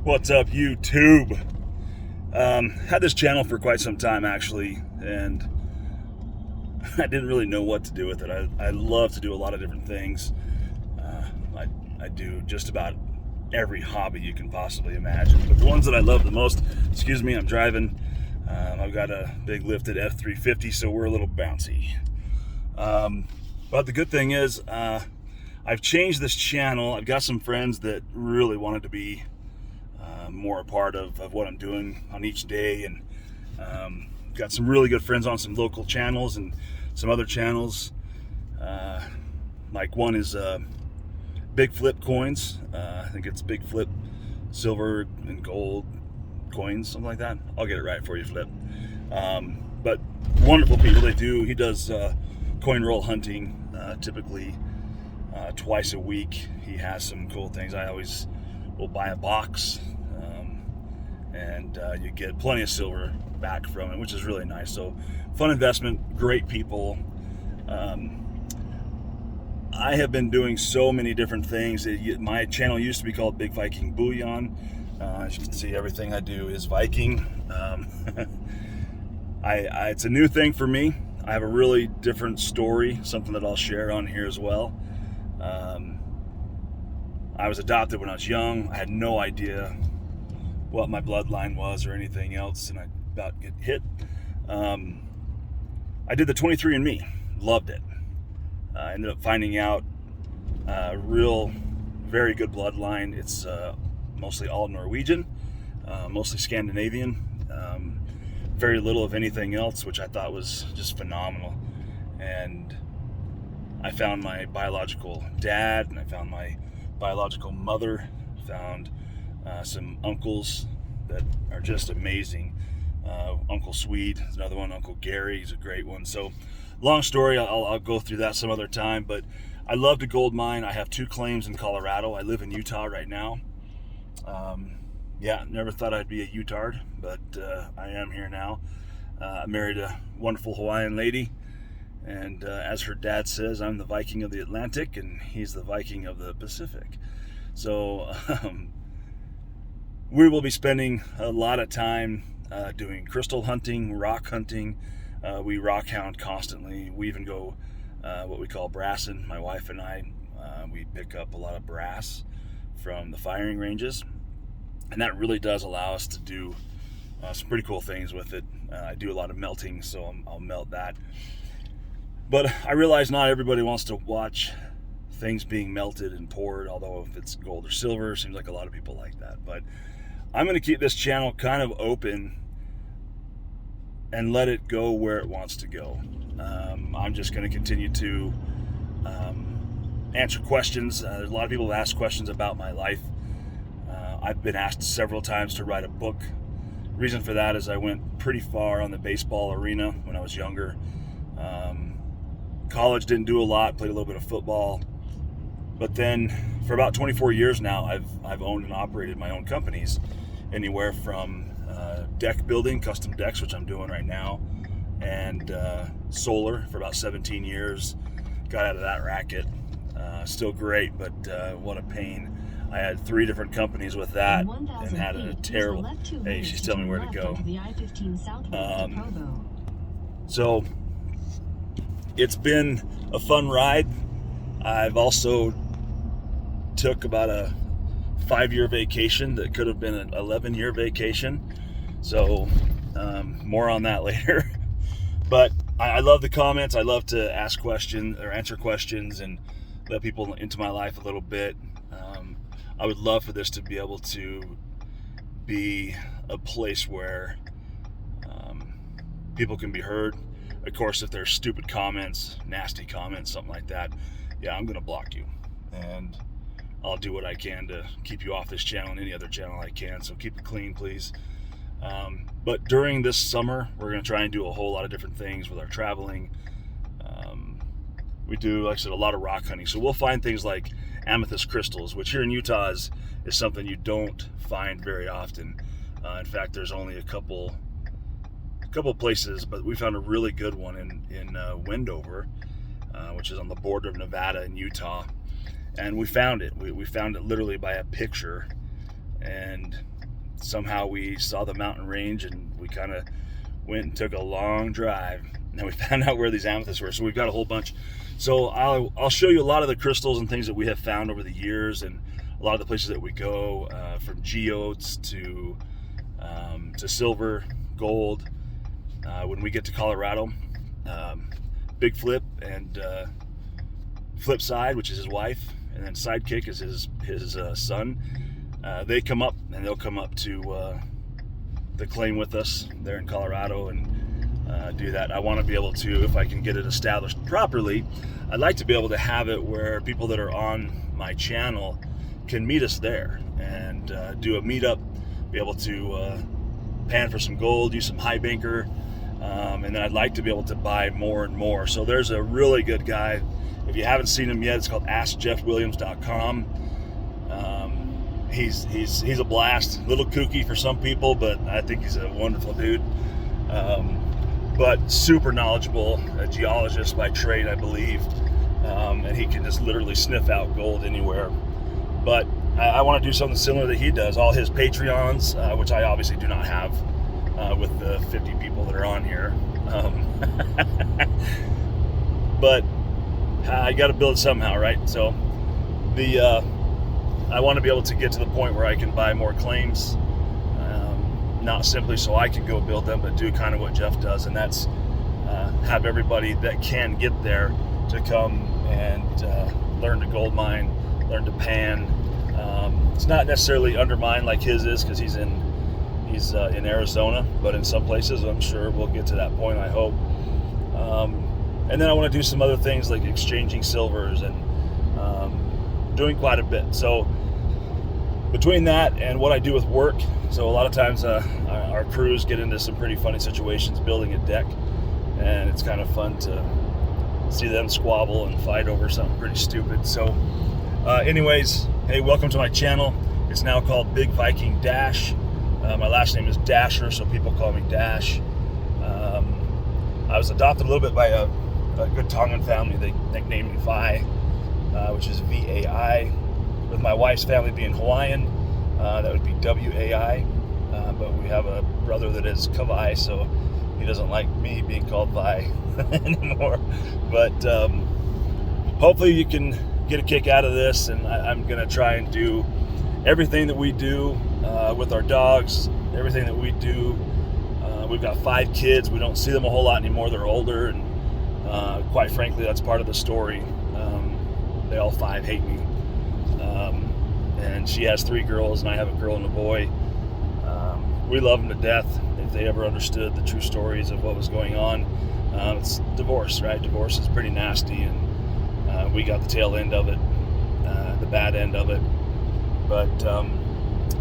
What's up, YouTube? Had this channel for quite some time, actually, and I didn't really know what to do with it. I love to do a lot of different things. I do just about every hobby you can possibly imagine. But the ones that I love the most, excuse me, I'm driving. I've got a big lifted F350, so we're a little bouncy. But the good thing is, I've changed this channel. I've got some friends that really wanted to be more a part of what I'm doing on each day, and got some really good friends on some local channels and some other channels. Like one is Big Flip Coins. I think it's Big Flip Silver and Gold Coins, something like that. I'll get it right for you, Flip. But wonderful people. He does coin roll hunting, typically twice a week. He has some cool things. I always will buy a box, and you get plenty of silver back from it, which is really nice. So fun investment, great people. I have been doing so many different things. My channel used to be called Big Viking Bullion. As you can see, everything I do is Viking. It's a new thing for me. I have a really different story, something that I'll share on here as well. I was adopted when I was young. I had no idea what my bloodline was or anything else, and I about get hit. I did the 23andMe, loved it. I ended up finding out very good bloodline. It's mostly all Norwegian, mostly Scandinavian, very little of anything else, which I thought was just phenomenal. And I found my biological dad, and I found my biological mother, found some uncles that are just amazing. Uncle Swede is another one. Uncle Gary, he's a great one. So long story, I'll go through that some other time, but I love to gold mine. I have 2 claims in Colorado. I live in Utah right now. Yeah, never thought I'd be a Utard, but I am here now. I married a wonderful Hawaiian lady, and as her dad says, I'm the Viking of the Atlantic, and he's the Viking of the Pacific. So we will be spending a lot of time doing crystal hunting, rock hunting. We rock hound constantly. We even go what we call brassing. My wife and I, we pick up a lot of brass from the firing ranges, and that really does allow us to do some pretty cool things with it. I do a lot of melting, so I'll melt that. But I realize not everybody wants to watch things being melted and poured, although if it's gold or silver, it seems like a lot of people like that. But I'm going to keep this channel kind of open and let it go where it wants to go. I'm just going to continue to answer questions. There's a lot of people who ask questions about my life. I've been asked several times to write a book. The reason for that is I went pretty far on the baseball arena when I was younger. College didn't do a lot, played a little bit of football. But then for about 24 years now, I've owned and operated my own companies, anywhere from deck building, custom decks, which I'm doing right now, and solar for about 17 years. Got out of that racket. Still great, but what a pain. I had 3 different companies with that and had a terrible... Hey, she's telling me where to go. So it's been a fun ride. I've also took about a 5-year vacation that could have been an 11-year vacation. So more on that later. But I love the comments. I love to ask questions or answer questions and let people into my life a little bit. I would love for this to be able to be a place where people can be heard. Of course, if there's stupid comments, nasty comments, something like that, yeah, I'm gonna block you, and I'll do what I can to keep you off this channel and any other channel I can. So keep it clean, please. But during this summer, we're gonna try and do a whole lot of different things with our traveling. We do, like I said, a lot of rock hunting. So we'll find things like amethyst crystals, which here in Utah is something you don't find very often. In fact, there's only a couple places, but we found a really good one in Wendover, which is on the border of Nevada and Utah. And we found it. We found it literally by a picture, and somehow we saw the mountain range, and we kind of went and took a long drive, and we found out where these amethysts were. So we've got a whole bunch. So I'll show you a lot of the crystals and things that we have found over the years, and a lot of the places that we go, from geodes to silver, gold. When we get to Colorado, Big Flip and Flip Side, which is his wife, and then Sidekick is his son. They come up, and they'll come up to the claim with us there in Colorado and do that. I want to be able to, if I can get it established properly, I'd like to be able to have it where people that are on my channel can meet us there and do a meetup, be able to pan for some gold, use some high banker, and then I'd like to be able to buy more and more. So there's a really good guy. If you haven't seen him yet, it's called AskJeffWilliams.com. He's a blast, a little kooky for some people, but I think he's a wonderful dude. But super knowledgeable, a geologist by trade, I believe, and he can just literally sniff out gold anywhere. But I want to do something similar that he does. All his Patreons, which I obviously do not have with the 50 people that are on here. But I got to build somehow, right? So I want to be able to get to the point where I can buy more claims, not simply so I can go build them, but do kind of what Jeff does, and that's have everybody that can get there to come and learn to gold mine, learn to pan. It's not necessarily undermined like his is, because he's in Arizona, but in some places I'm sure we'll get to that point, I hope. And then I want to do some other things like exchanging silvers and doing quite a bit. So between that and what I do with work, so a lot of times our crews get into some pretty funny situations building a deck, and it's kind of fun to see them squabble and fight over something pretty stupid. So anyways, hey, welcome to my channel. It's now called Big Viking Dash. My last name is Dasher, so people call me Dash. I was adopted a little bit by a good Tongan family. They nicknamed me Vi, which is V-A-I. With my wife's family being Hawaiian, that would be W-A-I. But we have a brother that is Kavai, so he doesn't like me being called Vi anymore. But hopefully you can get a kick out of this, and I'm going to try and do everything that we do with our dogs, everything that we do. We've got 5 kids. We don't see them a whole lot anymore. They're older, and quite frankly, that's part of the story. They all 5 hate me. And she has 3 girls, and I have a girl and a boy. We love them to death. If they ever understood the true stories of what was going on, it's divorce, right? Divorce is pretty nasty, and we got the tail end of it, the bad end of it. But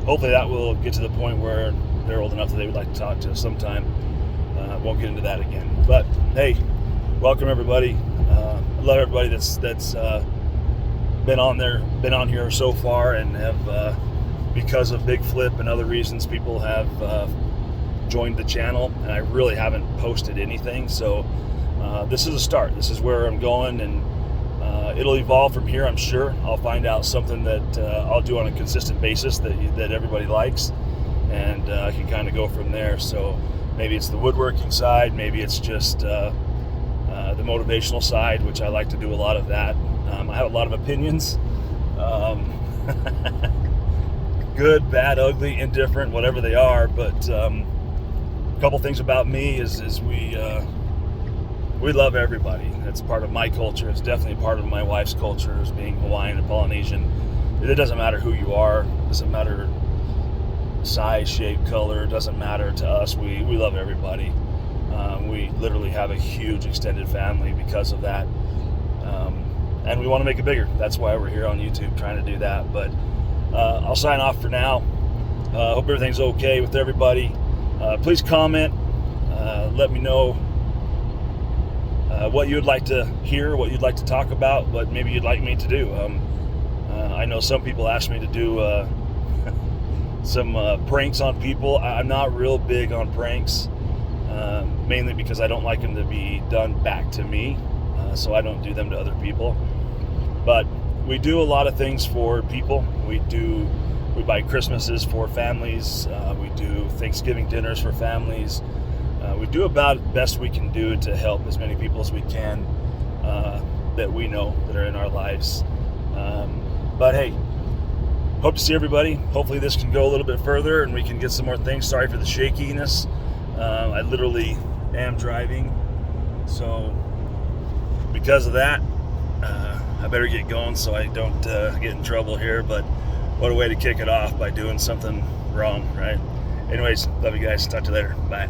hopefully that will get to the point where they're old enough that they would like to talk to us sometime. Won't get into that again. But hey, welcome everybody. I love everybody that's been on here so far, and have because of Big Flip and other reasons, people have joined the channel, and I really haven't posted anything. So this is a start. This is where I'm going, and it'll evolve from here, I'm sure. I'll find out something that I'll do on a consistent basis that everybody likes, and I can kind of go from there. So maybe it's the woodworking side, maybe it's just the motivational side, which I like to do a lot of that. I have a lot of opinions, good, bad, ugly, indifferent, whatever they are. But a couple things about me is we love everybody. That's part of my culture. It's definitely part of my wife's culture, as being Hawaiian and Polynesian. It doesn't matter who you are. It doesn't matter size, shape, color. It doesn't matter to us. We love everybody. We literally have a huge extended family because of that. And we want to make it bigger. That's why we're here on YouTube trying to do that. But I'll sign off for now. Hope everything's okay with everybody. Please comment. Let me know what you'd like to hear, what you'd like to talk about, what maybe you'd like me to do. I know some people ask me to do some pranks on people. I'm not real big on pranks, mainly because I don't like them to be done back to me, so I don't do them to other people. But we do a lot of things for people. We do We buy Christmases for families. We do Thanksgiving dinners for families. We do about best we can do to help as many people as we can that we know that are in our lives. But hey, hope to see everybody. Hopefully this can go a little bit further and we can get some more things. Sorry for the shakiness. I literally am driving, so because of that, I better get going so I don't get in trouble here. But what a way to kick it off by doing something wrong, right? Anyways, love you guys. Talk to you later. Bye.